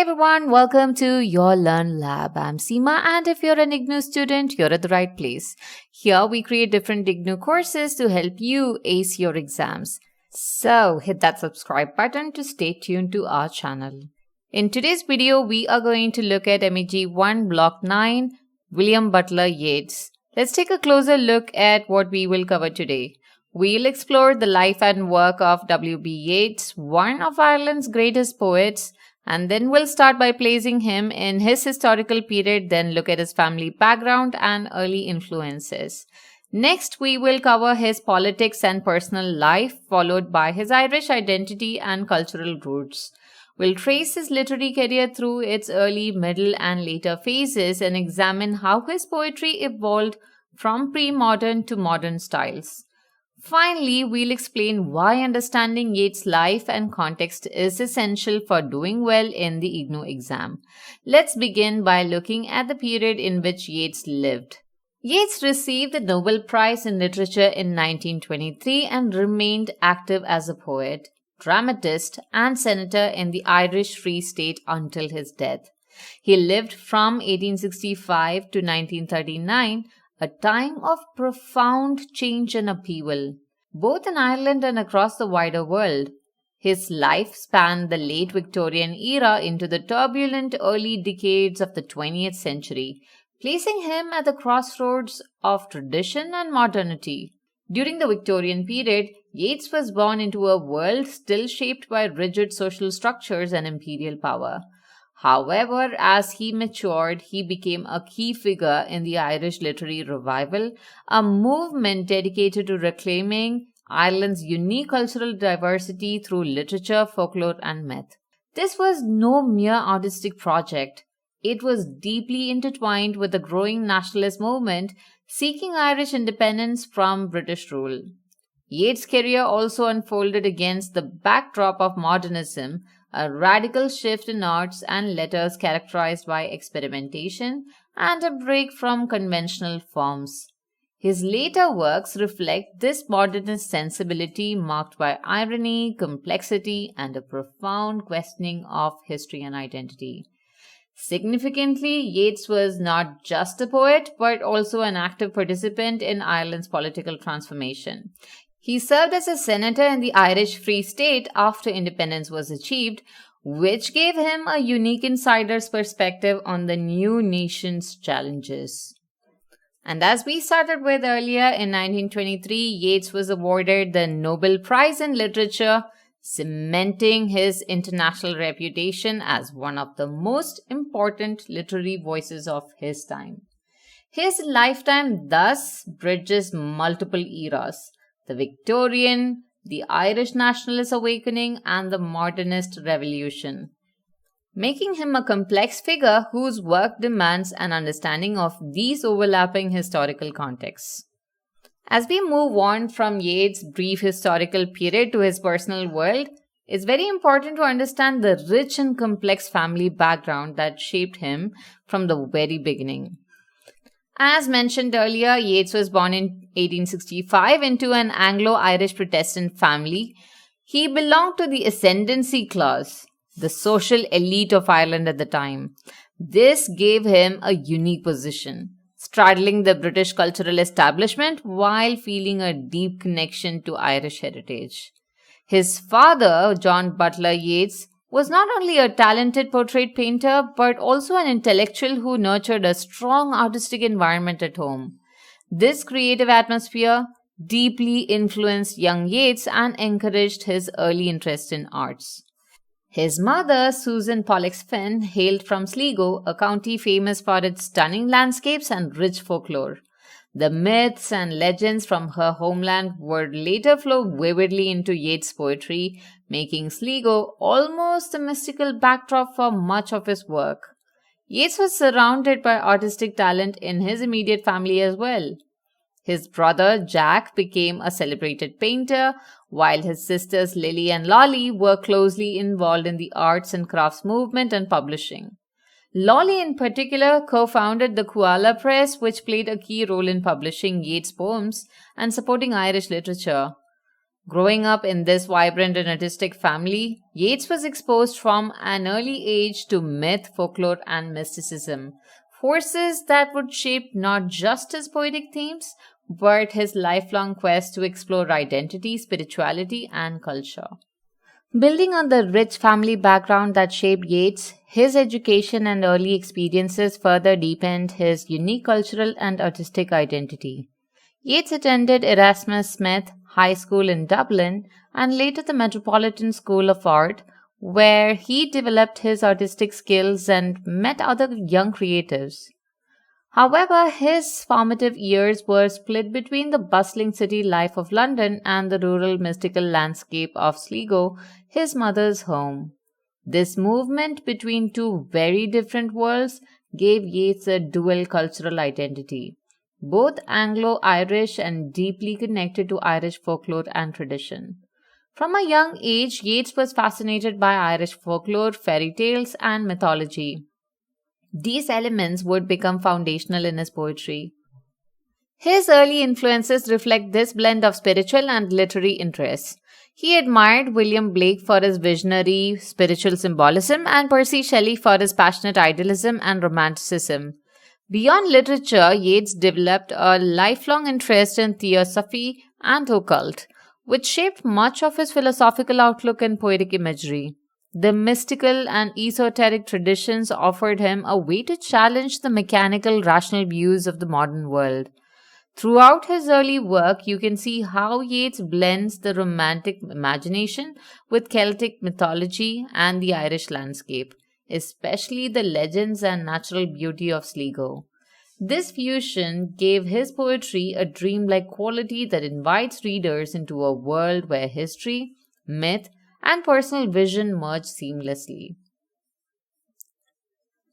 everyone, welcome to your Learn Lab. I'm Seema, and if you're an IGNOU student, you're at the right place. Here we create different IGNOU courses to help you ace your exams. So hit that subscribe button to stay tuned to our channel. In today's video, we are going to look at MEG 1 Block 9, William Butler Yeats. Let's take a closer look at what we will cover today. We'll explore the life and work of W.B Yeats, one of Ireland's greatest poets, and then we'll start by placing him in his historical period, then look at his family background and early influences. Next, we will cover his politics and personal life, followed by his Irish identity and cultural roots. We'll trace his literary career through its early, middle, and later phases and examine how his poetry evolved from pre-modern to modern styles. Finally, we'll explain why understanding Yeats' life and context is essential for doing well in the IGNOU exam. Let's begin by looking at the period in which Yeats lived. Yeats received the Nobel Prize in Literature in 1923 and remained active as a poet, dramatist, and senator in the Irish Free State until his death. He lived from 1865 to 1939, a time of profound change and upheaval, both in Ireland and across the wider world. His life spanned the late Victorian era into the turbulent early decades of the 20th century, placing him at the crossroads of tradition and modernity. During the Victorian period, Yeats was born into a world still shaped by rigid social structures and imperial power. However, as he matured, he became a key figure in the Irish literary revival, a movement dedicated to reclaiming Ireland's unique cultural diversity through literature, folklore, and myth. This was no mere artistic project. It was deeply intertwined with the growing nationalist movement seeking Irish independence from British rule. Yeats' career also unfolded against the backdrop of modernism, a radical shift in arts and letters characterized by experimentation and a break from conventional forms. His later works reflect this modernist sensibility marked by irony, complexity, and a profound questioning of history and identity. Significantly, Yeats was not just a poet but also an active participant in Ireland's political transformation. He served as a senator in the Irish Free State after independence was achieved, which gave him a unique insider's perspective on the new nation's challenges. And as we started with earlier, in 1923, Yeats was awarded the Nobel Prize in Literature, cementing his international reputation as one of the most important literary voices of his time. His lifetime thus bridges multiple eras: the Victorian, the Irish nationalist awakening, and the modernist revolution, making him a complex figure whose work demands an understanding of these overlapping historical contexts. As we move on from Yeats' brief historical period to his personal world, it's very important to understand the rich and complex family background that shaped him from the very beginning. As mentioned earlier, Yeats was born in 1865 into an Anglo-Irish Protestant family. He belonged to the ascendancy class, the social elite of Ireland at the time. This gave him a unique position, straddling the British cultural establishment while feeling a deep connection to Irish heritage. His father, John Butler Yeats, was not only a talented portrait painter but also an intellectual who nurtured a strong artistic environment at home. This creative atmosphere deeply influenced young Yeats and encouraged his early interest in arts. His mother, Susan Pollux-Finn, hailed from Sligo, a county famous for its stunning landscapes and rich folklore. The myths and legends from her homeland would later flow vividly into Yeats' poetry, making Sligo almost a mystical backdrop for much of his work. Yeats was surrounded by artistic talent in his immediate family as well. His brother, Jack, became a celebrated painter, while his sisters Lily and Lolly were closely involved in the arts and crafts movement and publishing. Lolly in particular co-founded the Koala Press, which played a key role in publishing Yeats' poems and supporting Irish literature. Growing up in this vibrant and artistic family, Yeats was exposed from an early age to myth, folklore, and mysticism, forces that would shape not just his poetic themes, but his lifelong quest to explore identity, spirituality, and culture. Building on the rich family background that shaped Yeats, his education and early experiences further deepened his unique cultural and artistic identity. Yeats attended Erasmus Smith High School in Dublin and later the Metropolitan School of Art, where he developed his artistic skills and met other young creatives. However, his formative years were split between the bustling city life of London and the rural mystical landscape of Sligo, his mother's home. This movement between two very different worlds gave Yeats a dual cultural identity, both Anglo-Irish and deeply connected to Irish folklore and tradition. From a young age, Yeats was fascinated by Irish folklore, fairy tales, and mythology. These elements would become foundational in his poetry. His early influences reflect this blend of spiritual and literary interests. He admired William Blake for his visionary spiritual symbolism and Percy Shelley for his passionate idealism and romanticism. Beyond literature, Yeats developed a lifelong interest in theosophy and occult, which shaped much of his philosophical outlook and poetic imagery. The mystical and esoteric traditions offered him a way to challenge the mechanical, rational views of the modern world. Throughout his early work, you can see how Yeats blends the romantic imagination with Celtic mythology and the Irish landscape, especially the legends and natural beauty of Sligo. This fusion gave his poetry a dreamlike quality that invites readers into a world where history, myth, and personal vision merge seamlessly.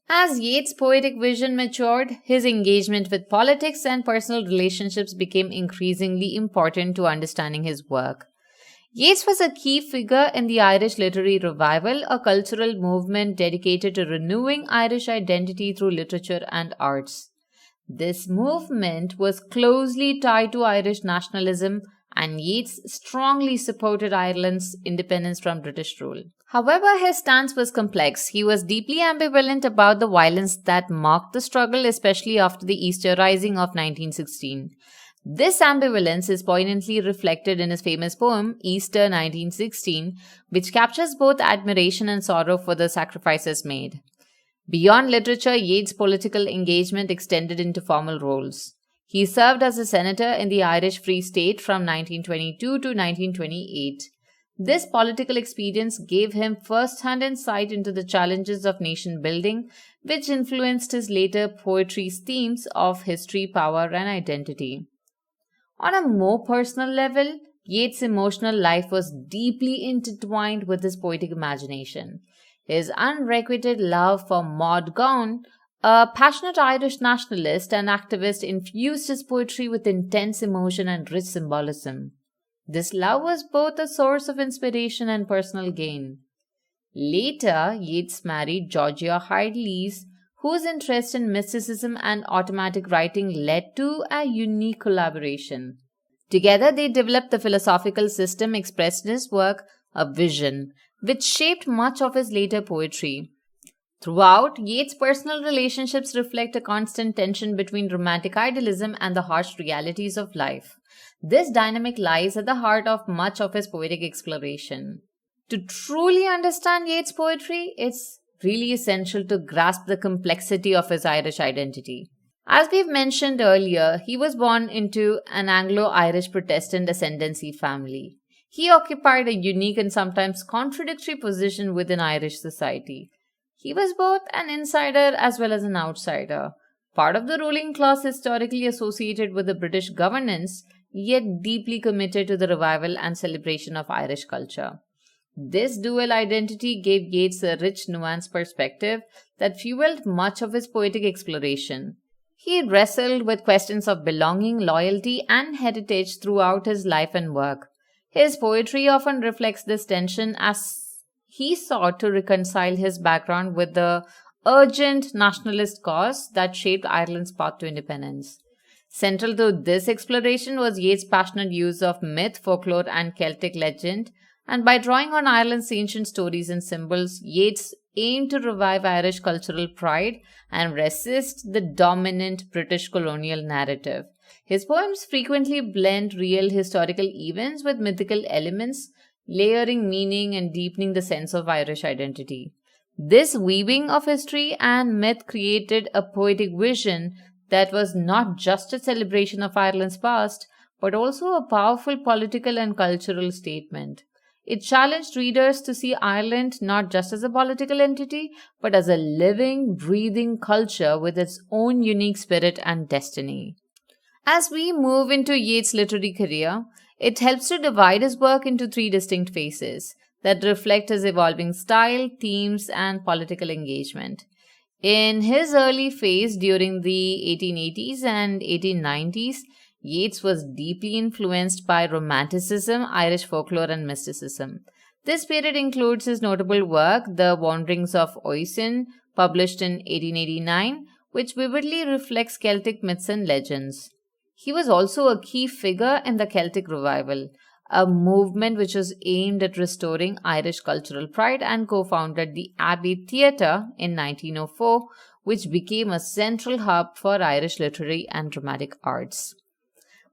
As Yeats' poetic vision matured, his engagement with politics and personal relationships became increasingly important to understanding his work. Yeats was a key figure in the Irish Literary Revival, a cultural movement dedicated to renewing Irish identity through literature and arts. This movement was closely tied to Irish nationalism, and Yeats strongly supported Ireland's independence from British rule. However, his stance was complex. He was deeply ambivalent about the violence that marked the struggle, especially after the Easter Rising of 1916. This ambivalence is poignantly reflected in his famous poem, Easter 1916, which captures both admiration and sorrow for the sacrifices made. Beyond literature, Yeats' political engagement extended into formal roles. He served as a senator in the Irish Free State from 1922 to 1928. This political experience gave him first-hand insight into the challenges of nation building, which influenced his later poetry's themes of history, power, and identity. On a more personal level, Yeats' emotional life was deeply intertwined with his poetic imagination. His unrequited love for Maud Gonne, a passionate Irish nationalist and activist, infused his poetry with intense emotion and rich symbolism. This love was both a source of inspiration and personal gain. Later, Yeats married Georgia Hyde Lees, whose interest in mysticism and automatic writing led to a unique collaboration. Together, they developed the philosophical system expressed in his work, a vision, which shaped much of his later poetry. Throughout, Yeats' personal relationships reflect a constant tension between romantic idealism and the harsh realities of life. This dynamic lies at the heart of much of his poetic exploration. To truly understand Yeats' poetry, it's really essential to grasp the complexity of his Irish identity. As we've mentioned earlier, he was born into an Anglo-Irish Protestant ascendancy family. He occupied a unique and sometimes contradictory position within Irish society. He was both an insider as well as an outsider, part of the ruling class historically associated with the British governance, yet deeply committed to the revival and celebration of Irish culture. This dual identity gave Yeats a rich, nuanced perspective that fueled much of his poetic exploration. He wrestled with questions of belonging, loyalty, and heritage throughout his life and work. His poetry often reflects this tension as he sought to reconcile his background with the urgent nationalist cause that shaped Ireland's path to independence. Central to this exploration was Yeats' passionate use of myth, folklore, and Celtic legend, and by drawing on Ireland's ancient stories and symbols, Yeats aimed to revive Irish cultural pride and resist the dominant British colonial narrative. His poems frequently blend real historical events with mythical elements, layering meaning and deepening the sense of Irish identity. This weaving of history and myth created a poetic vision that was not just a celebration of Ireland's past, but also a powerful political and cultural statement. It challenged readers to see Ireland not just as a political entity, but as a living, breathing culture with its own unique spirit and destiny. As we move into Yeats' literary career, it helps to divide his work into three distinct phases that reflect his evolving style, themes, and political engagement. In his early phase during the 1880s and 1890s, Yeats was deeply influenced by Romanticism, Irish folklore, and mysticism. This period includes his notable work, The Wanderings of Oisin, published in 1889, which vividly reflects Celtic myths and legends. He was also a key figure in the Celtic Revival, a movement which was aimed at restoring Irish cultural pride, and co-founded the Abbey Theatre in 1904, which became a central hub for Irish literary and dramatic arts.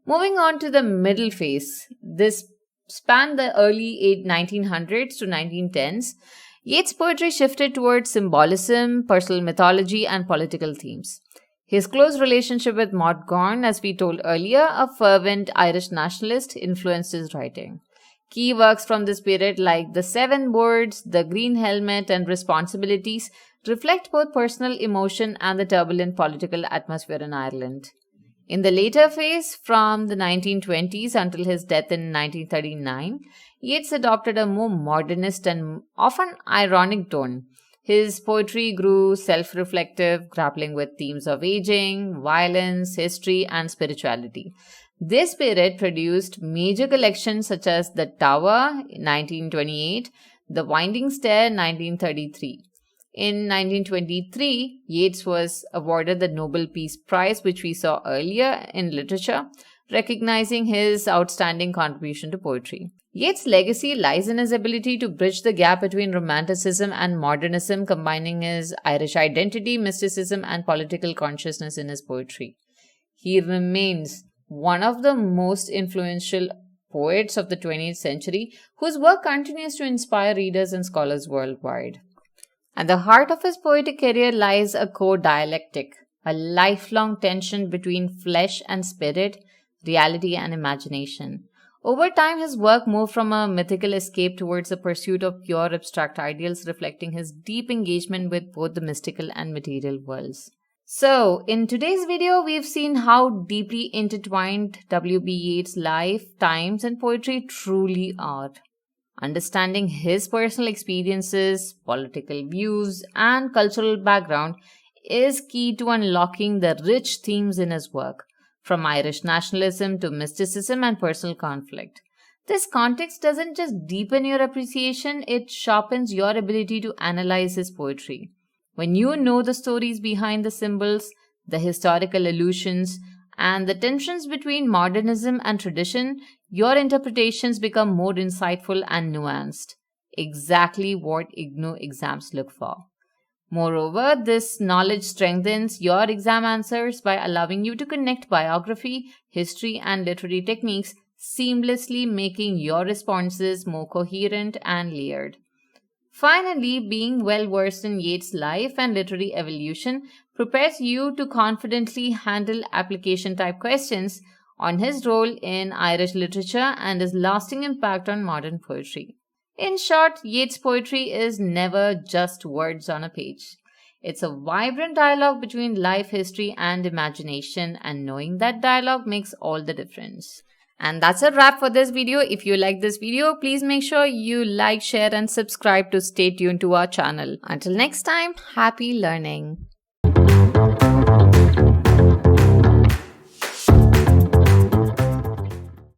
Moving on to the middle phase, this spanned the early 1900s to 1910s. Yeats' poetry shifted towards symbolism, personal mythology, and political themes. His close relationship with Maud Gonne, as we told earlier, a fervent Irish nationalist, influenced his writing. Key works from this period like The Seven Birds, The Green Helmet, and Responsibilities reflect both personal emotion and the turbulent political atmosphere in Ireland. In the later phase, from the 1920s until his death in 1939, Yeats adopted a more modernist and often ironic tone. His poetry grew self-reflective, grappling with themes of aging, violence, history, and spirituality. This period produced major collections such as The Tower, 1928, The Winding Stair, 1933. In 1923, Yeats was awarded the Nobel Peace Prize, which we saw earlier in literature, recognizing his outstanding contribution to poetry. Yeats' legacy lies in his ability to bridge the gap between Romanticism and modernism, combining his Irish identity, mysticism, and political consciousness in his poetry. He remains one of the most influential poets of the 20th century, whose work continues to inspire readers and scholars worldwide. At the heart of his poetic career lies a core dialectic, a lifelong tension between flesh and spirit, reality and imagination. Over time, his work moved from a mythical escape towards the pursuit of pure abstract ideals, reflecting his deep engagement with both the mystical and material worlds. So, in today's video, we've seen how deeply intertwined W.B. Yeats' life, times, and poetry truly are. Understanding his personal experiences, political views, and cultural background is key to unlocking the rich themes in his work, from Irish nationalism to mysticism and personal conflict. This context doesn't just deepen your appreciation, it sharpens your ability to analyze his poetry. When you know the stories behind the symbols, the historical allusions, and the tensions between modernism and tradition, your interpretations become more insightful and nuanced. Exactly what IGNOU exams look for. Moreover, this knowledge strengthens your exam answers by allowing you to connect biography, history, and literary techniques, seamlessly making your responses more coherent and layered. Finally, being well versed in Yeats' life and literary evolution prepares you to confidently handle application-type questions on his role in Irish literature and his lasting impact on modern poetry. In short, Yeats' poetry is never just words on a page. It's a vibrant dialogue between life, history, and imagination, and knowing that dialogue makes all the difference. And that's a wrap for this video. If you like this video, please make sure you like, share, and subscribe to stay tuned to our channel. Until next time, happy learning.